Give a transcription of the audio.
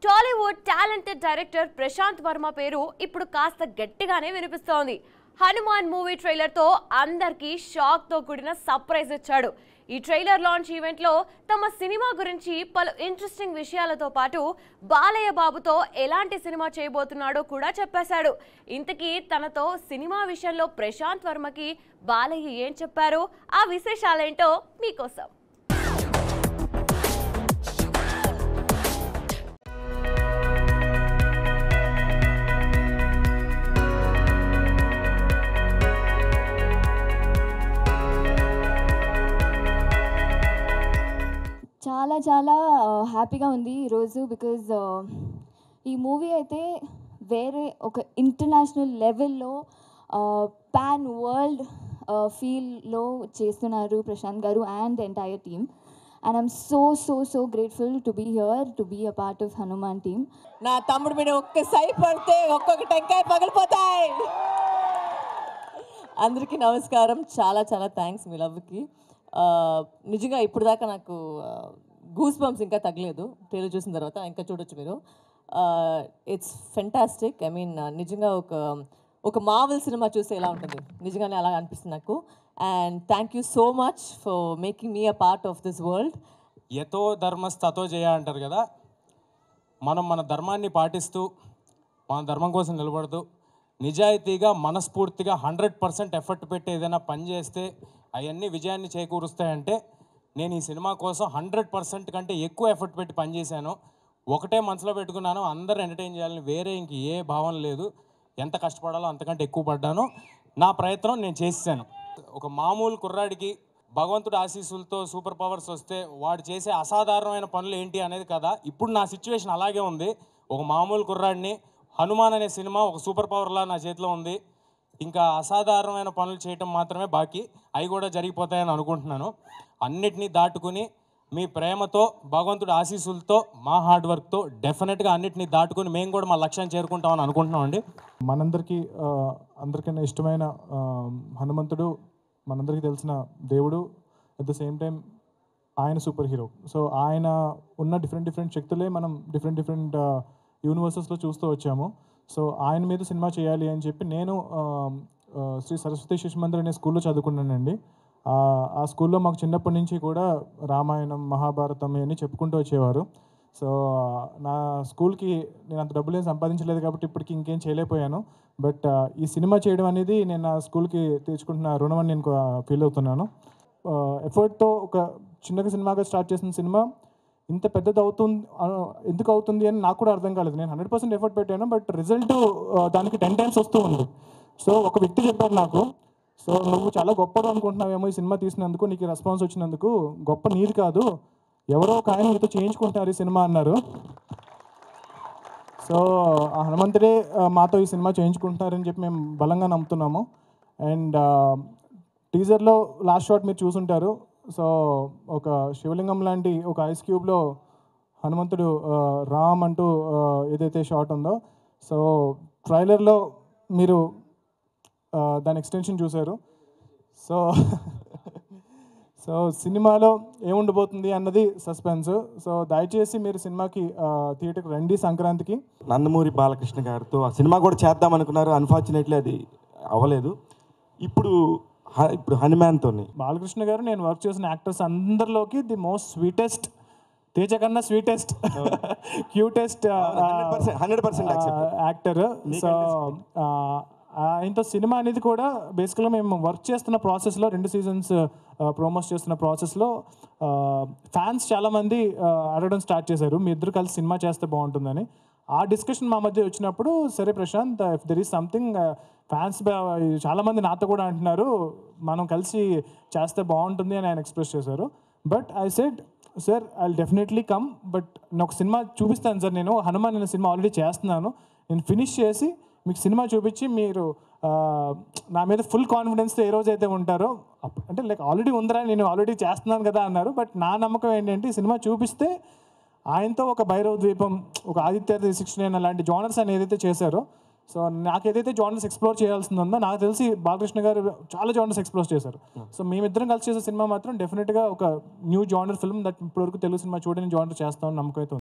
Tollywood talented director Prashanth Varma పేరు ఇప్పుడు కాస్త గట్టిగానే వినిపిస్తోంది. హనుమాన్ మూవీ ట్రైలర్ తో అందరికీ షాక్ తో కూడిన సర్ప్రైజ్ ఇచ్చాడు. ఈ ట్రైలర్ లాంచ్ ఈవెంట్ లో తమ సినిమా గురించి పలు ఇంట్రెస్టింగ్ విషయాలతో పాటు బాలయ్య బాబుతో ఎలాంటి సినిమా చేయబోతున్నాడో కూడా చెప్పేశాడు. ఇంతకీ తనతో సినిమా విషయంలో ప్రశాంత్ వర్మకి బాలయ్య ఏం చెప్పారో ఆ విశేషాలేంటో మీకోసం. చాలా చాలా హ్యాపీగా ఉంది ఈరోజు. బికాజ్ ఈ మూవీ అయితే వేరే ఒక ఇంటర్నేషనల్ లెవెల్లో పాన్ వరల్డ్ ఫీల్లో చేస్తున్నారు Prashanth garu and entire team. And I'm so grateful to be here, to be a part of Hanuman team. నా తమ్ముడు మీద ఒక్క సై పడితే ఒక్కొక్క టెంకాయ పగిలిపోతాయి. అందరికీ నమస్కారం. చాలా చాలా థ్యాంక్స్ మీ లవ్కి. నిజంగా ఇప్పుడు దాకా నాకు గూస్ బంప్స్ ఇంకా తగ్గలేదు. ట్రైలర్ చూసిన తర్వాత ఇంకా చూడొచ్చు మీరు. It's fantastic. ఐ మీన్ నిజంగా ఒక మార్వెల్ సినిమా చూస్తే ఎలా ఉంటుంది, నిజంగానే అలా అనిపిస్తుంది నాకు. And thank you so much for making me a part of this world. యతో ధర్మస్తతో జయ అంటారు కదా, మనం మన ధర్మాన్ని పాటిస్తూ మన ధర్మం కోసం నిలబడుతూ నిజాయితీగా మనస్ఫూర్తిగా 100% ఎఫర్ట్ పెట్టి ఏదైనా పని చేస్తే అవన్నీ విజయాన్ని చేకూరుస్తాయంటే నేను ఈ సినిమా కోసం 100% కంటే ఎక్కువ ఎఫర్ట్ పెట్టి పనిచేశాను. ఒకటే మనసులో పెట్టుకున్నాను, అందరూ ఎంటర్టైన్ చేయాలని. వేరే ఇంక ఏ భావన లేదు. ఎంత కష్టపడాలో అంతకంటే ఎక్కువ పడ్డాను. నా ప్రయత్నం నేను చేశాను. ఒక మామూలు కుర్రాడికి భగవంతుడి ఆశీస్సులతో సూపర్ పవర్స్ వస్తే వాడు చేసే అసాధారణమైన పనులు ఏంటి అనేది కదా. ఇప్పుడు నా సిచ్యువేషన్ అలాగే ఉంది. ఒక మామూలు కుర్రాడిని, హనుమాన్ అనే సినిమా ఒక సూపర్ పవర్లా నా చేతిలో ఉంది. ఇంకా అసాధారణమైన పనులు చేయటం మాత్రమే బాకీ. అవి కూడా జరిగిపోతాయని అనుకుంటున్నాను. అన్నిటినీ దాటుకుని మీ ప్రేమతో, భగవంతుడి ఆశీస్సులతో, మా హార్డ్ వర్క్తో డెఫినెట్గా అన్నిటినీ దాటుకుని మేము కూడా మా లక్ష్యాన్ని చేరుకుంటామని అనుకుంటున్నామండి. మనందరికీ అందరికన్నా ఇష్టమైన హనుమంతుడు మనందరికీ తెలిసిన దేవుడు. అట్ ద సేమ్ టైం ఆయన సూపర్ హీరో. సో ఆయన ఉన్న డిఫరెంట్ శక్తులే మనం డిఫరెంట్ యూనివర్సెస్లో చూస్తూ వచ్చాము. సో ఆయన మీద సినిమా చేయాలి అని చెప్పి నేను శ్రీ సరస్వతి శిశు మందిర్ అనే స్కూల్లో చదువుకున్నానండి. ఆ స్కూల్లో మాకు చిన్నప్పటి నుంచి కూడా రామాయణం, మహాభారతం ఇవన్నీ చెప్పుకుంటూ వచ్చేవారు. సో నా స్కూల్కి నేను అంత డబ్బులు ఏం సంపాదించలేదు కాబట్టి ఇప్పటికి ఇంకేం చేయలేకపోయాను. బట్ ఈ సినిమా చేయడం అనేది నేను నా స్కూల్కి తీర్చుకుంటున్న రుణం అని నేను ఫీల్ అవుతున్నాను. ఎఫర్ట్తో ఒక చిన్నగా సినిమాగా స్టార్ట్ చేసిన సినిమా ఇంత పెద్దది ఎందుకు అవుతుంది అని నాకు కూడా అర్థం కాలేదు. నేను 100% ఎఫర్ట్ పెట్టాను, బట్ రిజల్ట్ దానికి 10 times వస్తూ ఉంది. సో ఒక వ్యక్తి చెప్పారు నాకు, సో నువ్వు చాలా గొప్పడు అనుకుంటున్నావేమో ఈ సినిమా తీసినందుకు, నీకు రెస్పాన్స్ వచ్చినందుకు. గొప్ప నీది కాదు, ఎవరో ఒక ఆయన మీతో చేయించుకుంటున్నారు ఈ సినిమా అన్నారు. సో ఆ హనుమంతుడే మాతో ఈ సినిమా చేయించుకుంటున్నారని చెప్పి మేము బలంగా నమ్ముతున్నాము. అండ్ టీజర్లో లాస్ట్ షాట్ మీరు చూసుంటారు. సో ఒక శివలింగం లాంటి ఒక ఐస్ క్యూబ్లో హనుమంతుడు రామ్ అంటూ ఏదైతే షాట్ ఉందో, సో ట్రైలర్లో మీరు దాని ఎక్స్టెన్షన్ చూశారు. సో సో సినిమాలో ఏముండబోతుంది అన్నది సస్పెన్స్. సో దయచేసి మీరు సినిమాకి థియేటర్కి రండి సంక్రాంతికి. నందమూరి బాలకృష్ణ గారితో ఆ సినిమా కూడా చేద్దాం అనుకున్నారు. అన్ఫార్చునేట్లీ అది అవ్వలేదు. ఇప్పుడు హనుమాన్తో బాలకృష్ణ గారు నేను వర్క్ చేసిన యాక్టర్స్ అందరిలోకి ది మోస్ట్ స్వీటెస్ట్, తేజ కన్నా స్వీటెస్ట్, క్యూటెస్ట్ 100% యాక్టర్. సో ఆయనతో సినిమా అనేది కూడా బేసికల్గా మేము వర్క్ చేస్తున్న ప్రాసెస్లో 2 seasons ప్రోమోస్ చేస్తున్న ప్రాసెస్లో ఫ్యాన్స్ చాలామంది అడగడం స్టార్ట్ చేశారు, మీ ఇద్దరు కలిసి సినిమా చేస్తే బాగుంటుందని. ఆ డిస్కషన్ మా మధ్య వచ్చినప్పుడు, సరే Prashanth, if there is something, fans చాలామంది నాతో కూడా అంటున్నారు మనం కలిసి చేస్తే బాగుంటుంది అని ఆయన ఎక్స్ప్రెస్ చేశారు. But I said, sir I will definitely come, but నేను ఒక సినిమా చూపిస్తాను సార్. నేను హనుమాన్ అనే సినిమా ఆల్రెడీ చేస్తున్నాను, నేను ఫినిష్ చేసి మీకు సినిమా చూపించి మీరు నా మీద ఫుల్ కాన్ఫిడెన్స్తో ఏ రోజైతే ఉంటారో, అంటే లైక్ ఆల్రెడీ ఉందరా, నేను ఆల్రెడీ చేస్తున్నాను కదా అన్నారు. బట్ నా నమ్మకం ఏంటంటే ఈ సినిమా చూపిస్తే ఆయనతో ఒక భైరవ ద్వీపం, ఒక ఆదిత్య 69 అలాంటి జానర్స్ అని ఏదైతే చేశారో, సో నాకు ఏదైతే జానర్స్ ఎక్స్ప్లోర్ చేయాల్సింది ఉందో, నాకు తెలిసి బాలకృష్ణ గారు చాలా జానర్స్ ఎక్స్ప్లోర్ చేశారు. సో మేమిద్దరం కలిసి చేసే సినిమా మాత్రం డెఫినెట్గా ఒక న్యూ జానర్ ఫిల్మ్ దట్ ఇప్పటివరకు తెలుగు సినిమా చూడని జానర్ చేస్తామని నమ్మకం అయితే ఉంది.